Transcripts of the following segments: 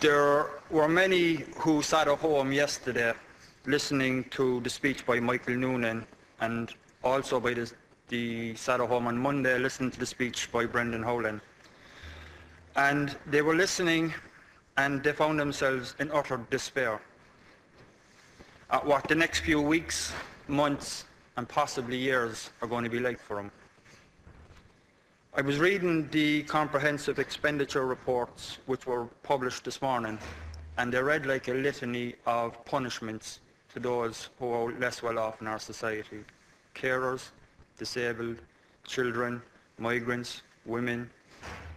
There were many who sat at home yesterday listening to the speech by Michael Noonan, and also by the sat at home on Monday listening to the speech by Brendan Howland. And they were listening and they found themselves in utter despair at what the next few weeks, months and possibly years are going to be like for them. I was reading the comprehensive expenditure reports which were published this morning, and they read like a litany of punishments to those who are less well off in our society. Carers, disabled, children, migrants, women,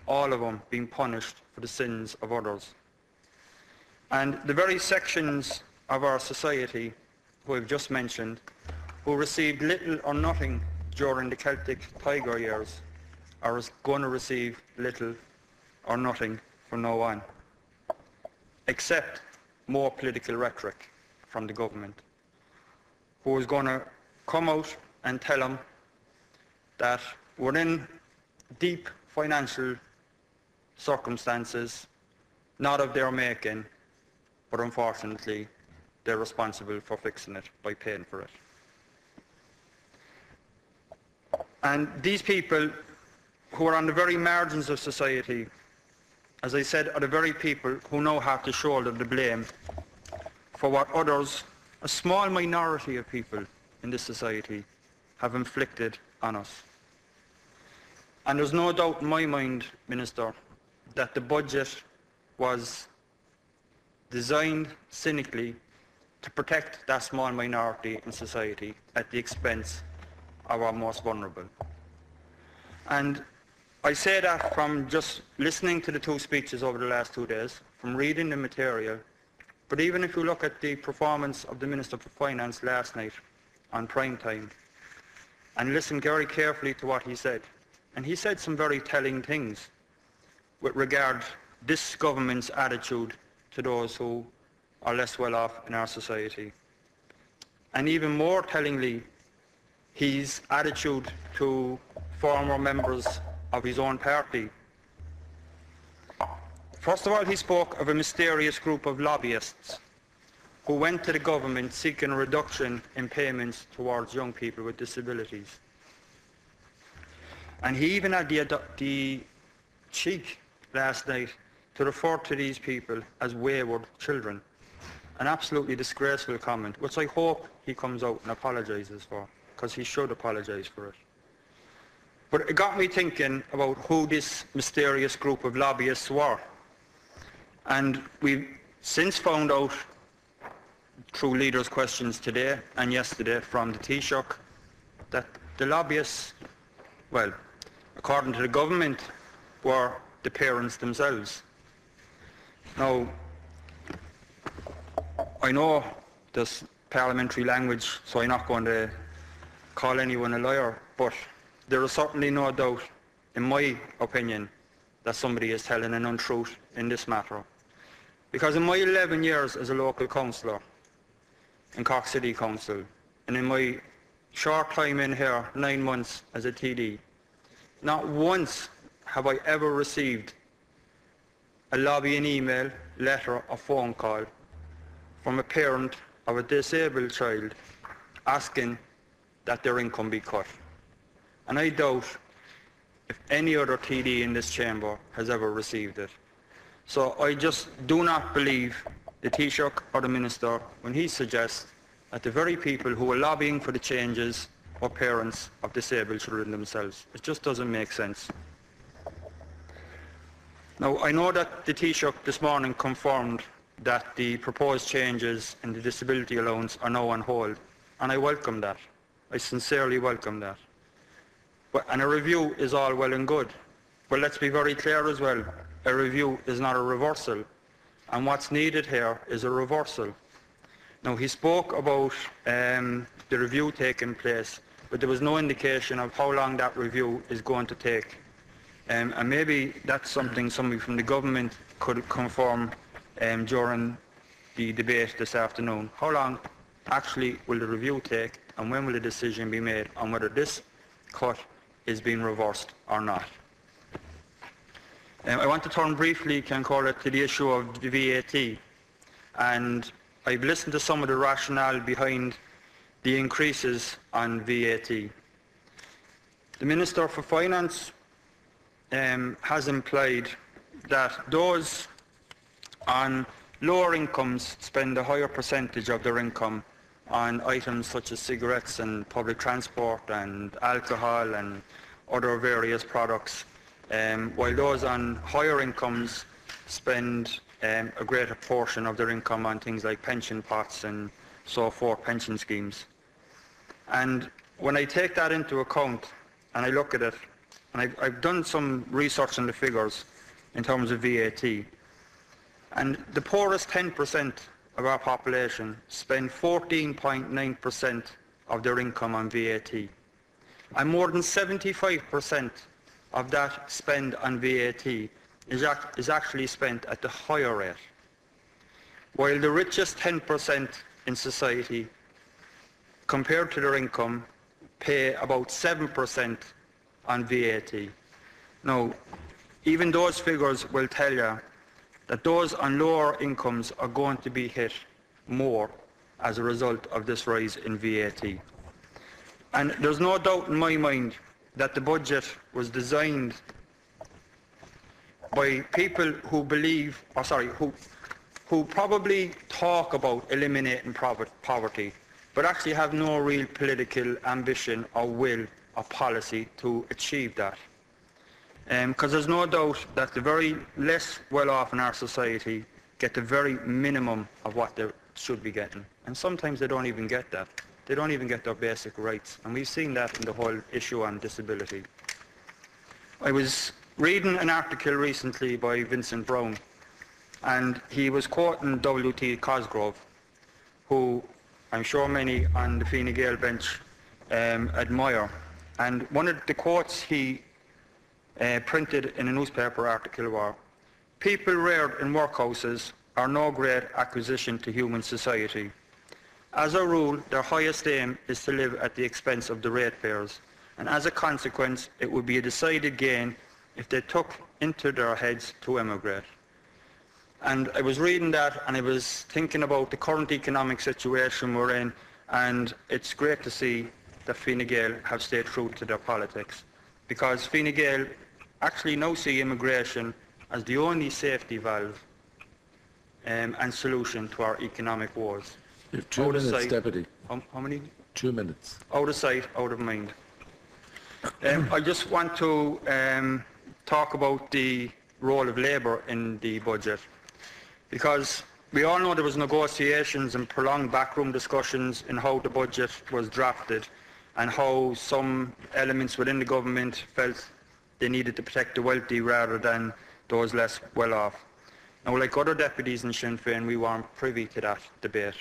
all of them being punished for the sins of others. And the very sections of our society who I've just mentioned, who received little or nothing during the Celtic Tiger years, are going to receive little or nothing from now on, except more political rhetoric from the government, who is going to come out and tell them that we're in deep financial circumstances, not of their making, but unfortunately they're responsible for fixing it by paying for it. And these people who are on the very margins of society, as I said, are the very people who now have to shoulder the blame for what others, a small minority of people in this society, have inflicted on us. And there's no doubt in my mind, Minister, that the budget was designed cynically to protect that small minority in society at the expense of our most vulnerable. And I say that from just listening to the two speeches over the last 2 days, from reading the material, but even if you look at the performance of the Minister for Finance last night on prime time, and listen very carefully to what he said, and he said some very telling things with regard to this government's attitude to those who are less well off in our society. And even more tellingly, his attitude to former members of his own party. First of all, he spoke of a mysterious group of lobbyists who went to the government seeking a reduction in payments towards young people with disabilities. And he even had the cheek last night to refer to these people as wayward children. An absolutely disgraceful comment, which I hope he comes out and apologises for, because he should apologise for it. But it got me thinking about who this mysterious group of lobbyists were. And we've since found out through leaders' questions today and yesterday from the Taoiseach that the lobbyists, well, according to the government, were the parents themselves. Now, I know there's parliamentary language, so I'm not going to call anyone a liar, but there is certainly no doubt, in my opinion, that somebody is telling an untruth in this matter. Because in my 11 years as a local councillor in Cork City Council, and in my short time in here, 9 months as a TD, not once have I ever received a lobbying email, letter or phone call from a parent of a disabled child asking that their income be cut. And I doubt if any other TD in this chamber has ever received it. So I just do not believe the Taoiseach or the Minister when he suggests that the very people who are lobbying for the changes are parents of disabled children themselves. It just doesn't make sense. Now, I know that the Taoiseach this morning confirmed that the proposed changes in the disability allowance are now on hold, and I welcome that. I sincerely welcome that. And a review is all well and good, but let's be very clear as well, a review is not a reversal, and what's needed here is a reversal. Now, he spoke about the review taking place, but there was no indication of how long that review is going to take. And maybe that's something somebody from the government could confirm during the debate this afternoon. How long actually will the review take, and when will a decision be made on whether this cut is being reversed or not? I want to turn briefly, Ciancora, to the issue of the VAT, and I've listened to some of the rationale behind the increases on VAT. The Minister for Finance has implied that those on lower incomes spend a higher percentage of their income on items such as cigarettes and public transport and alcohol and other various products, while those on higher incomes spend a greater portion of their income on things like pension pots and so forth, pension schemes. And when I take that into account and I look at it, and I've done some research on the figures in terms of VAT, and the poorest 10% of our population spend 14.9% of their income on VAT. And more than 75% of that spend on VAT is actually spent at the higher rate, while the richest 10% in society, compared to their income, pay about 7% on VAT. Now, even those figures will tell you that those on lower incomes are going to be hit more as a result of this rise in VAT. And there's no doubt in my mind that the budget was designed by people who believe, who probably talk about eliminating poverty, but actually have no real political ambition or will or policy to achieve that. Because there's no doubt that the very less well-off in our society get the very minimum of what they should be getting. And sometimes they don't even get that. They don't even get their basic rights. And we've seen that in the whole issue on disability. I was reading an article recently by Vincent Browne, and he was quoting W.T. Cosgrove, who I'm sure many on the Fine Gael bench admire. And one of the quotes he printed in a newspaper article were, "People reared in workhouses are no great acquisition to human society. As a rule, their highest aim is to live at the expense of the ratepayers, and as a consequence, it would be a decided gain if they took into their heads to emigrate." And I was reading that and I was thinking about the current economic situation we're in, and it's great to see that Fine Gael have stayed true to their politics, because Fine Gael actually now see immigration as the only safety valve and solution to our economic woes. You have 2 minutes, Deputy. How many? 2 minutes. Out of sight, out of mind. I just want to talk about the role of Labour in the budget, because we all know there was negotiations and prolonged backroom discussions in how the budget was drafted and how some elements within the government felt they needed to protect the wealthy rather than those less well off. Now, like other deputies in Sinn Féin, we weren't privy to that debate,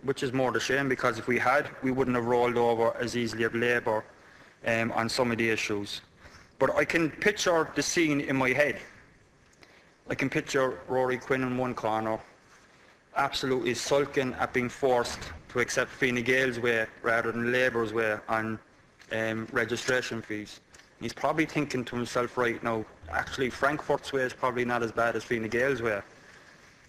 which is more the shame, because if we had, we wouldn't have rolled over as easily as Labour on some of the issues. But I can picture the scene in my head. I can picture Rory Quinn in one corner, absolutely sulking at being forced to accept Fine Gael's way rather than Labour's way on registration fees. He's probably thinking to himself right now, actually Frankfurt's way is probably not as bad as Fine Gael's way.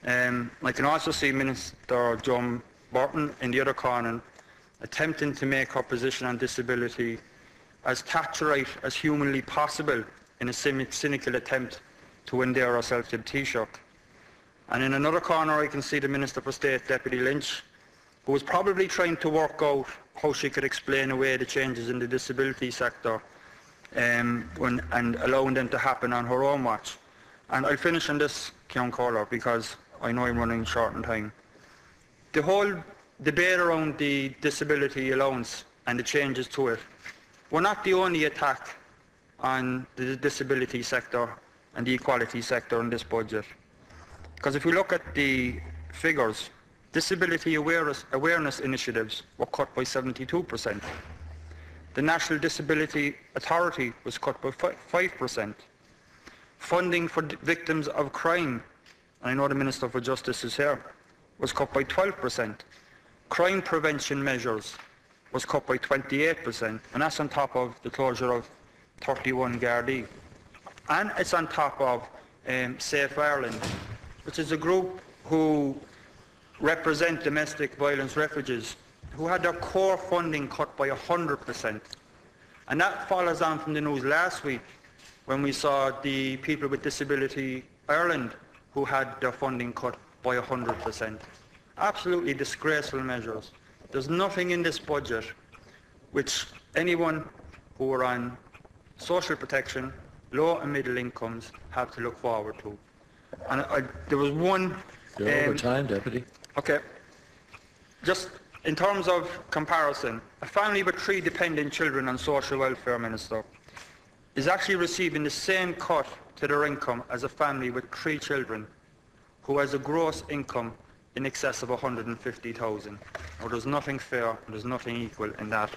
I can also see Minister Joan Burton in the other corner attempting to make her position on disability as Thatcherite as humanly possible in a cynical attempt to endear herself to the Taoiseach. And in another corner I can see the Minister for State, Deputy Lynch, who was probably trying to work out how she could explain away the changes in the disability sector and allowing them to happen on her own watch. And I'll finish on this, Ciancora, because I know I'm running short on time. The whole debate around the disability allowance and the changes to it were not the only attack on the disability sector and the equality sector in this budget. Because if we look at the figures, disability awareness initiatives were cut by 72%. The National Disability Authority was cut by 5%. Funding for victims of crime, and I know the Minister for Justice is here, was cut by 12%. Crime prevention measures was cut by 28%, and that's on top of the closure of 31 Gardaí. And it's on top of Safe Ireland, which is a group who represent domestic violence refugees, who had their core funding cut by 100%. And that follows on from the news last week when we saw the People with Disability Ireland who had their funding cut by 100%. Absolutely disgraceful measures. There's nothing in this budget which anyone who are on social protection, low and middle incomes, have to look forward to. And there was one... You're over time, Deputy. Okay. Just in terms of comparison, a family with 3 dependent children on social welfare, Minister, is actually receiving the same cut to their income as a family with 3 children who has a gross income in excess of 150,000. Now, there's nothing fair and there's nothing equal in that.